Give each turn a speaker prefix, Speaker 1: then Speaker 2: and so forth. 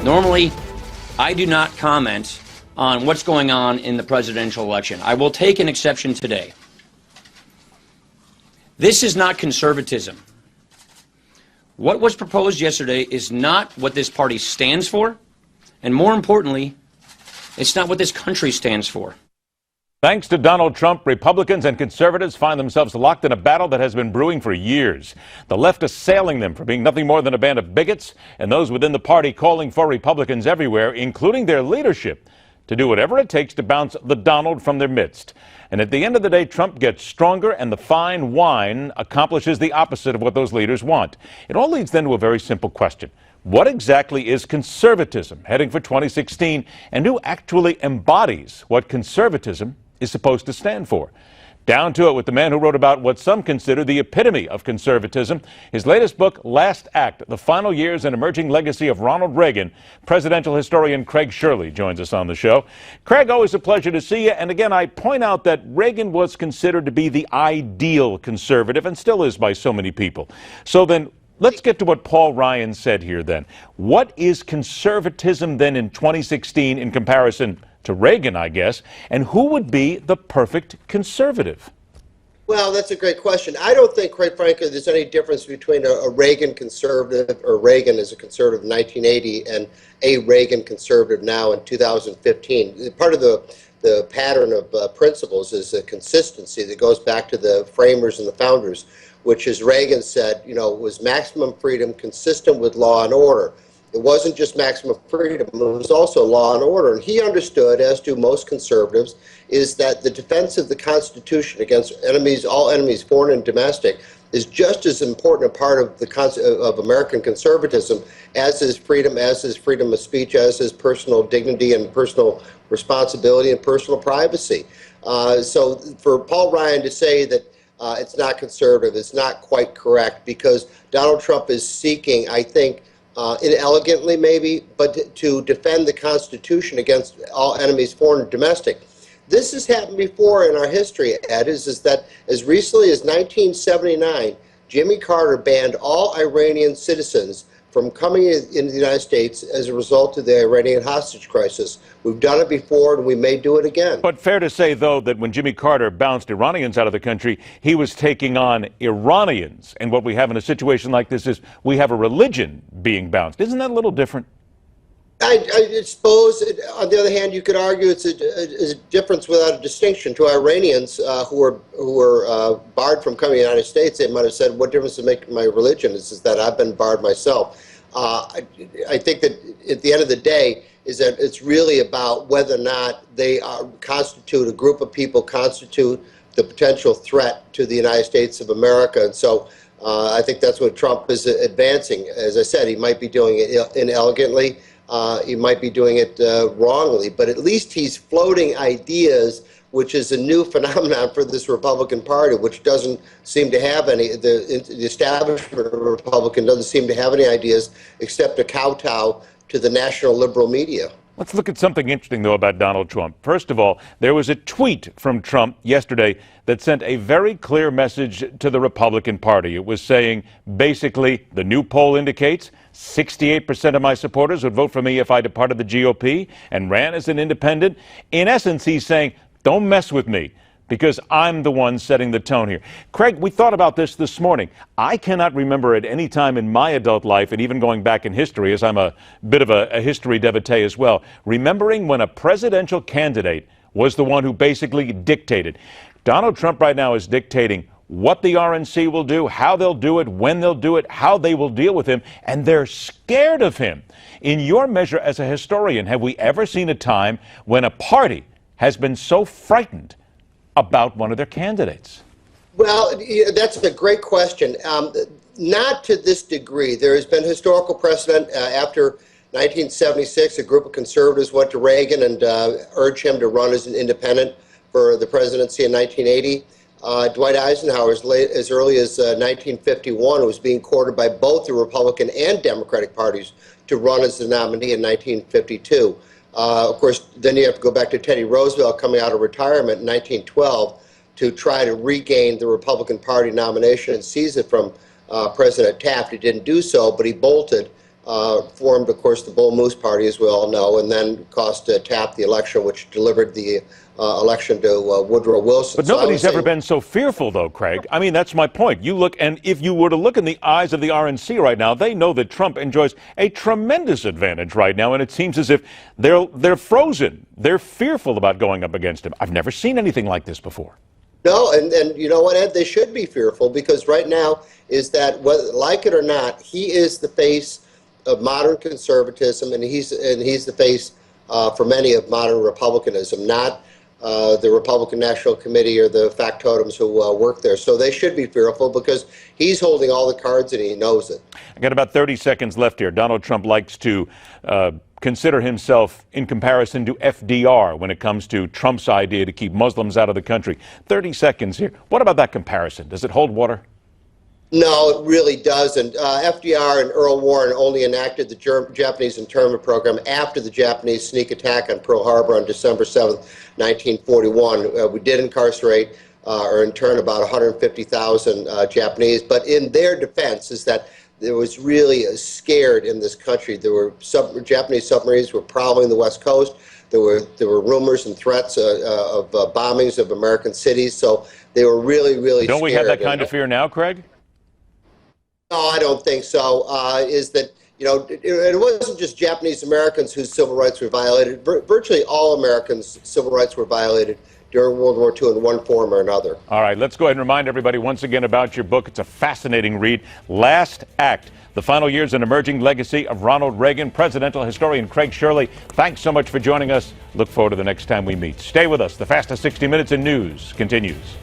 Speaker 1: Normally, I do not comment on what's going on in the presidential election. I will take an exception today. This is not conservatism. What was proposed yesterday is not what this party stands for, and more importantly, it's not what this country stands for.
Speaker 2: Thanks to Donald Trump, Republicans and conservatives find themselves locked in a battle that has been brewing for years. The left assailing them for being nothing more than a band of bigots, and those within the party calling for Republicans everywhere, including their leadership, to do whatever it takes to bounce the Donald from their midst. And at the end of the day, Trump gets stronger, and the fine wine accomplishes the opposite of what those leaders want. It all leads then to a very simple question. What exactly is conservatism heading for 2016, and who actually embodies what conservatism is supposed to stand for? Down to it with the man who wrote about what some consider the epitome of conservatism. His latest book, Last Act, The Final Years and Emerging Legacy of Ronald Reagan. Presidential historian Craig Shirley joins us on the show. Craig, always a pleasure to see you. And again, I point out that Reagan was considered to be the ideal conservative and still is by so many people. So then, let's get to what Paul Ryan said here then. What is conservatism then in 2016 in comparison to Reagan, I guess, and who would be the perfect conservative?
Speaker 3: Well, that's a great question. I don't think, quite frankly, there's any difference between a Reagan conservative, or Reagan as a conservative in 1980, and a Reagan conservative now in 2015. Part of the pattern of principles is a consistency that goes back to the framers and the founders, which, as Reagan said, was maximum freedom consistent with law and order. It wasn't just maximum freedom, it was also law and order. And he understood, as do most conservatives, is that the defense of the Constitution against enemies, all enemies, foreign and domestic, is just as important a part of American conservatism as is freedom of speech, as is personal dignity and personal responsibility and personal privacy. So for Paul Ryan to say that it's not conservative is not quite correct, because Donald Trump is seeking, I think, inelegantly maybe, but to defend the Constitution against all enemies, foreign and domestic. This has happened before in our history, Ed, is that as recently as 1979, Jimmy Carter banned all Iranian citizens from coming into the United States as a result of the Iranian hostage crisis. We've done it before, and we may do it again.
Speaker 2: But fair to say, though, that when Jimmy Carter bounced Iranians out of the country, he was taking on Iranians. And what we have in a situation like this is we have a religion being bounced. Isn't that a little different?
Speaker 3: I suppose, on the other hand, you could argue it's a difference without a distinction. To Iranians who were barred from coming to the United States, they might have said, what difference does it make my religion? It's just that I've been barred myself. I think that at the end of the day, is that it's really about whether or not they constitute, a group of people constitute the potential threat to the United States of America. And so I think that's what Trump is advancing. As I said, he might be doing it inelegantly. He might be doing it wrongly, but at least he's floating ideas, which is a new phenomenon for this Republican Party, which doesn't seem to have any, the establishment of Republican doesn't seem to have any ideas except to kowtow to the national liberal media.
Speaker 2: Let's look at something interesting, though, about Donald Trump. First of all, there was a tweet from Trump yesterday that sent a very clear message to the Republican Party. It was saying, basically, the new poll indicates 68% of my supporters would vote for me if I departed the GOP and ran as an independent. In essence, he's saying, don't mess with me, because I'm the one setting the tone here. Craig, we thought about this morning. I cannot remember at any time in my adult life, and even going back in history, as I'm a bit of a history devotee as well, remembering when a presidential candidate was the one who basically dictated. Donald Trump right now is dictating what the RNC will do, how they'll do it, when they'll do it, how they will deal with him, and they're scared of him. In your measure as a historian, have we ever seen a time when a party has been so frightened about one of their candidates?
Speaker 3: Well, that's a great question. Not to this degree. There has been historical precedent. After 1976, a group of conservatives went to Reagan and urged him to run as an independent for the presidency in 1980. Dwight Eisenhower, as early as 1951, was being courted by both the Republican and Democratic parties to run as the nominee in 1952. Of course, then you have to go back to Teddy Roosevelt coming out of retirement in 1912 to try to regain the Republican Party nomination and seize it from President Taft. He didn't do so, but he bolted formed, of course, the Bull Moose Party, as we all know, and then caused Taft the election, which delivered the election to Woodrow Wilson.
Speaker 2: But nobody's ever been so fearful, though, Craig. I mean, that's my point. You look, and if you were to look in the eyes of the RNC right now, they know that Trump enjoys a tremendous advantage right now, and it seems as if they're frozen. They're fearful about going up against him. I've never seen anything like this before.
Speaker 3: No, and you know what, Ed? They should be fearful, because right now is that, whether like it or not, he is the face of modern conservatism, and he's the face for many of modern republicanism, not the Republican National Committee or the factotums who work there. So they should be fearful, because he's holding all the cards and he knows it.
Speaker 2: I got about 30 seconds left here. Donald Trump likes to consider himself in comparison to FDR when it comes to Trump's idea to keep Muslims out of the country. 30 seconds here. What about that comparison? Does it hold water?
Speaker 3: No, it really doesn't. FDR and Earl Warren only enacted the Japanese internment program after the Japanese sneak attack on Pearl Harbor on December 7th, 1941. We did incarcerate or intern about 150,000 Japanese, but in their defense is that there was really scared in this country. There were Japanese submarines were prowling the West Coast. There were rumors and threats of bombings of American cities, so they were really, really
Speaker 2: Don't
Speaker 3: scared.
Speaker 2: we have that kind of fear now, Craig?
Speaker 3: No, I don't think so. Is that, you know, it wasn't just Japanese Americans whose civil rights were violated. Virtually all Americans' civil rights were violated during World War II in one form or another.
Speaker 2: All right, let's go ahead and remind everybody once again about your book. It's a fascinating read. Last Act, The Final Years and Emerging Legacy of Ronald Reagan. Presidential historian Craig Shirley, thanks so much for joining us. Look forward to the next time we meet. Stay with us. The fastest 60 minutes in news continues.